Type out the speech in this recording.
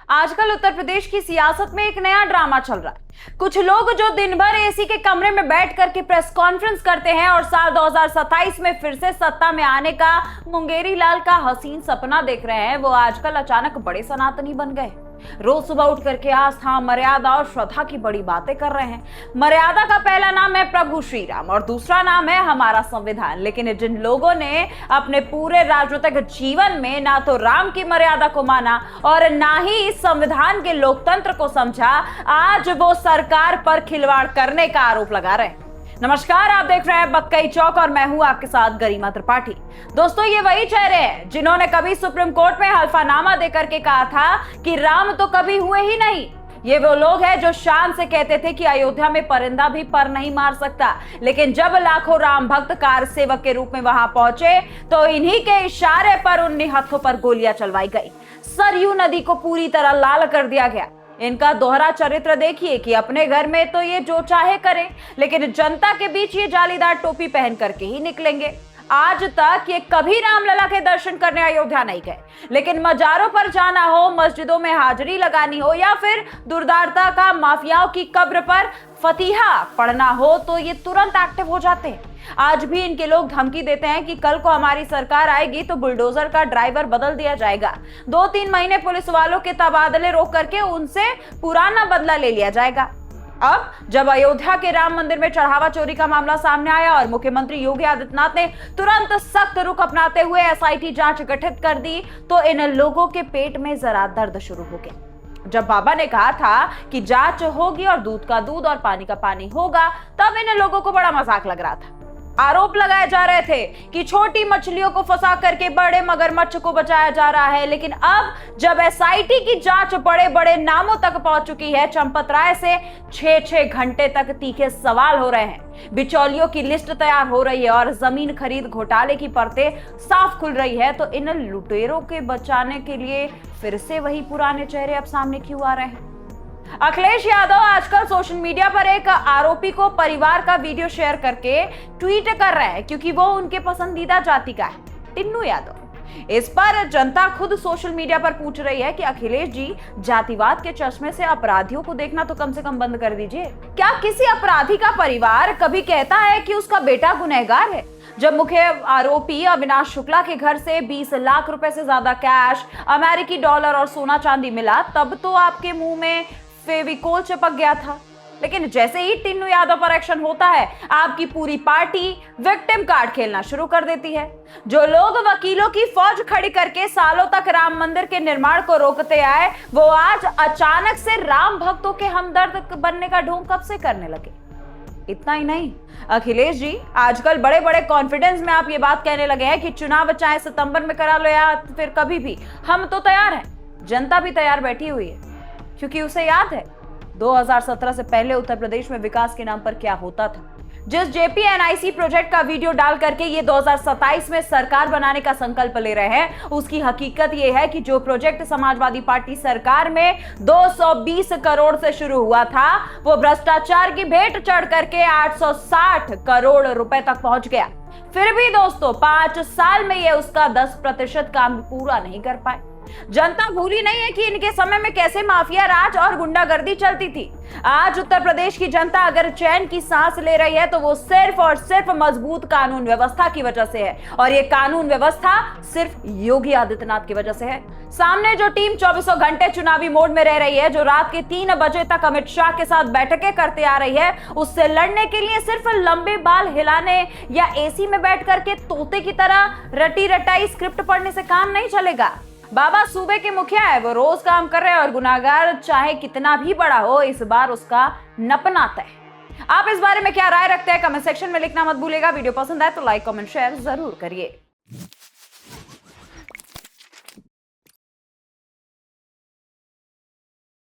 आजकल उत्तर प्रदेश की सियासत में एक नया ड्रामा चल रहा है। कुछ लोग जो दिन भर एसी के कमरे में बैठ करके प्रेस कॉन्फ्रेंस करते हैं और साल 2027 में फिर से सत्ता में आने का मुंगेरी लाल का हसीन सपना देख रहे हैं, वो आजकल अचानक बड़े सनातनी बन गए। रोज सुबह उठ करके आस्था, मर्यादा और श्रद्धा की बड़ी बातें कर रहे हैं। मर्यादा का पहला नाम है प्रभु श्री राम और दूसरा नाम है हमारा संविधान। लेकिन जिन लोगों ने अपने पूरे राजनीतिक जीवन में ना तो राम की मर्यादा को माना और ना ही इस संविधान के लोकतंत्र को समझा, आज वो सरकार पर खिलवाड़ करने का आरोप लगा रहे हैं। नमस्कार, आप देख रहे हैं बक्कई चौक और मैं हूं आपके साथ गरिमा त्रिपाठी। दोस्तों, ये वही चेहरे हैं जिन्होंने कभी सुप्रीम कोर्ट में हल्फानामा देकर के कहा था कि राम तो कभी हुए ही नहीं। ये वो लोग हैं जो शान से कहते थे कि अयोध्या में परिंदा भी पर नहीं मार सकता, लेकिन जब लाखों राम भक्त कार सेवक के रूप में वहां पहुंचे तो इन्हीं के इशारे पर उन निहत्थों पर गोलियां चलवाई गई। सरयू नदी को पूरी तरह लाल कर दिया गया। इनका दोहरा चरित्र देखिए कि अपने घर में तो ये जो चाहे करें, लेकिन जनता के बीच ये जालीदार टोपी पहन करके ही निकलेंगे। आज तक ये कभी रामलला के दर्शन करने अयोध्या नहीं गए, लेकिन मजारों पर जाना हो, मस्जिदों में हाजिरी लगानी हो या फिर दुर्दारता का माफियाओं की कब्र पर फतीहा पढ़ना हो तो ये तुरंत एक्टिव हो जाते हैं। आज भी इनके लोग धमकी देते हैं कि कल को हमारी सरकार आएगी तो बुलडोजर का ड्राइवर बदल दिया जाएगा। 2-3 महीने पुलिस वालों के तबादले रोक करके उनसे पुराना बदला ले लिया जाएगा। अब जब अयोध्या के राम मंदिर में चढ़ावा चोरी का मामला सामने आया और मुख्यमंत्री योगी आदित्यनाथ ने तुरंत सख्त रुख अपनाते हुए एसआईटी जांच गठित कर दी, तो इन लोगों के पेट में जरा दर्द शुरू हो गया। जब बाबा ने कहा था कि जांच होगी और दूध का दूध और पानी का पानी होगा, तब इन लोगों को बड़ा मजाक लग रहा था। आरोप लगाए जा रहे थे कि छोटी मछलियों को फंसा करके बड़े मगरमच्छ को बचाया जा रहा है। लेकिन अब जब एसआईटी की जांच बड़े बड़े नामों तक पहुंच चुकी है, चंपत राय से 6-6 घंटे तक तीखे सवाल हो रहे हैं, बिचौलियों की लिस्ट तैयार हो रही है और जमीन खरीद घोटाले की परतें साफ खुल रही है, तो इन लुटेरों के बचाने के लिए फिर से वही पुराने चेहरे अब सामने क्यों आ रहे हैं? अखिलेश यादव आजकल सोशल मीडिया पर एक आरोपी को परिवार का वीडियो शेयर करके ट्वीट कर रहे हैं क्योंकि वो उनके पसंदीदा जाति का है, टिन्नू यादव। इस पर जनता खुद सोशल मीडिया पर पूछ रही है कि अखिलेश जी, जातिवाद के चश्मे से अपराधियों को देखना तो कम से कम बंद कर दीजिए। क्या किसी अपराधी का परिवार कभी कहता है कि उसका बेटा गुनहगार है? जब मुख्य आरोपी अविनाश शुक्ला के घर से 20 लाख रुपए से ज्यादा कैश, अमेरिकी डॉलर और सोना चांदी मिला, तब तो आपके मुंह में फेविकोल चिपक गया था। लेकिन जैसे ही टिन्नू यादव पर एक्शन होता है, आपकी पूरी पार्टी विक्टिम कार्ड खेलना शुरू कर देती है। जो लोग वकीलों की फौज खड़ी करके सालों तक राम मंदिर के निर्माण को रोकते आए, वो आज अचानक से राम भक्तों के हमदर्द बनने का ढोंग कब से करने लगे। इतना ही नहीं, अखिलेश जी आजकल बड़े बड़े कॉन्फिडेंस में आप ये बात कहने लगे हैं कि चुनाव चाहे सितंबर में करा लो या फिर कभी भी, हम तो तैयार हैं। जनता भी तैयार बैठी हुई है, क्योंकि उसे याद है 2017 से पहले उत्तर प्रदेश में विकास के नाम पर क्या होता था। जिस जेपीएनआईसी प्रोजेक्ट का वीडियो डाल करके ये 2027 में सरकार बनाने का संकल्प ले रहे हैं, उसकी हकीकत ये है कि जो प्रोजेक्ट समाजवादी पार्टी सरकार में 220 करोड़ से शुरू हुआ था, वो भ्रष्टाचार की भेंट चढ़ करके 860 करोड़ रुपए तक पहुंच गया। फिर भी दोस्तों, 5 साल में ये उसका 10% काम पूरा नहीं कर पाए। जनता भूली नहीं है कि इनके समय में कैसे माफिया राज और गुंडागर्दी चलती थी। आज उत्तर प्रदेश की जनता अगर चैन की सांस ले रही है तो वो सिर्फ और सिर्फ मजबूत कानून व्यवस्था की वजह से है, और ये कानून व्यवस्था सिर्फ योगी आदित्यनाथ की वजह से है। सामने जो टीम 24 घंटे चुनावी मोड में रह रही है, जो रात के 3 बजे तक अमित शाह के साथ बैठकें करते आ रही है, उससे लड़ने के लिए सिर्फ लंबे बाल हिलाने या एसी में बैठ करके तोते की तरह रटी रटाई स्क्रिप्ट पढ़ने से काम नहीं चलेगा। बाबा सूबे के मुखिया है, वो रोज काम कर रहे हैं और गुनाहगार चाहे कितना भी बड़ा हो, इस बार उसका नपना तय। आप इस बारे में क्या राय रखते हैं? कमेंट सेक्शन में लिखना मत भूलिएगा। वीडियो पसंद आए तो लाइक, कमेंट, शेयर जरूर करिए।